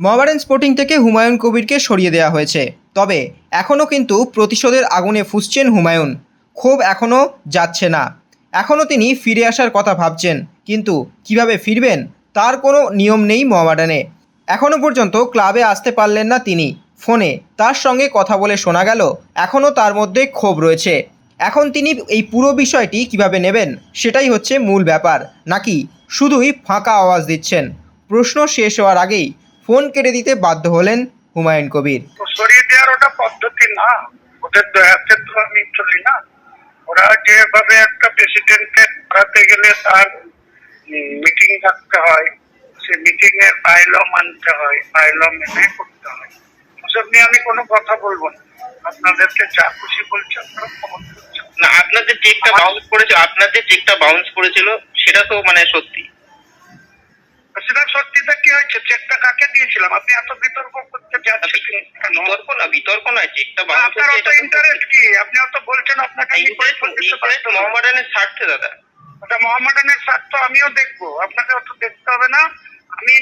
Mohammedan sporting থেকে হুমায়ুন কবিরকে সরিয়ে দেওয়া হয়েছে, তবে এখনও কিন্তু প্রতিশোধের আগুনে ফুঁসছেন হুমায়ুন। ক্ষোভ এখনও যাচ্ছে না, এখনও তিনি ফিরে আসার কথা ভাবছেন, কিন্তু কিভাবে ফিরবেন তার কোনো নিয়ম নেই মোহামেডানে। এখনও পর্যন্ত ক্লাবে আসতে পারলেন না তিনি। ফোনে তার সঙ্গে কথা বলে শোনা গেল এখনও তার মধ্যে ক্ষোভ রয়েছে। এখন তিনি এই পুরো বিষয়টি কিভাবে নেবেন সেটাই হচ্ছে মূল ব্যাপার, নাকি শুধুই ফাঁকা আওয়াজ দিচ্ছেন। প্রশ্ন শেষ হওয়ার আগেই ফোন কেটে দিতে বাধ্য হলেন হুমায়ুন কবির। সরিয়ে দেওয়ার ওটা পদ্ধতি না, ওদের দয়াতে তো আমি চলি না। ওরা যেভাবে একটা প্রেসিডেন্টকে হারাতে গেলে তার মিটিং রাখতে হয়, সে মিটিং এর বাইল মানতে হয়, বাইল মেনে করতে হয়। ওসব নিয়ে আমি কোনো কথা বলবো না। আপনাদেরকে যা খুশি বলছে আপনারা খবর করছেন না, আপনার যে চেকটা বাউন্স করেছিল সেটা তো মানে সত্যি। সেটা সত্যিটা কি হয়েছে? চেকটা কাকে দিয়েছিলাম? আপনি এত বিতর্ক করতে যাচ্ছেন কেন? বিতর্ক নয়, চেকটা বাউন্স আপনার অত ইন্টারেস্ট কি? আপনি অত বলছেন, আপনাকে মোহামেডানের স্বার্থে দাদা। ওটা মোহামেডানের স্বার্থ আমিও দেখবো, আপনাকে অত দেখতে হবে না। আমি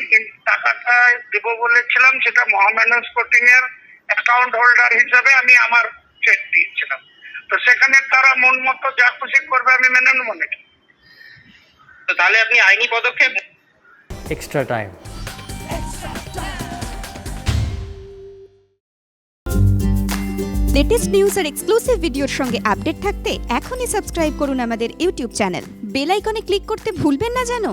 টাকাটা দেবো বলেছিলাম, সেটা মোহামেডান স্পোর্টিং এর অ্যাকাউন্ট হোল্ডার হিসেবে আমি আমার চেক দিয়েছিলাম। তো সেখানে তারা মন মতো যা খুশি করবে আমি মেনে নেবো নাকি? তো তাহলে আপনি আইনি পদক্ষেপ। extra time. লেটেস্ট নিউজ আর এক্সক্লুসিভ ভিডিওর সঙ্গে আপডেট থাকতে এখনই সাবস্ক্রাইব করুন আমাদের ইউটিউব চ্যানেল। বেল আইকনে ক্লিক করতে ভুলবেন না যেন।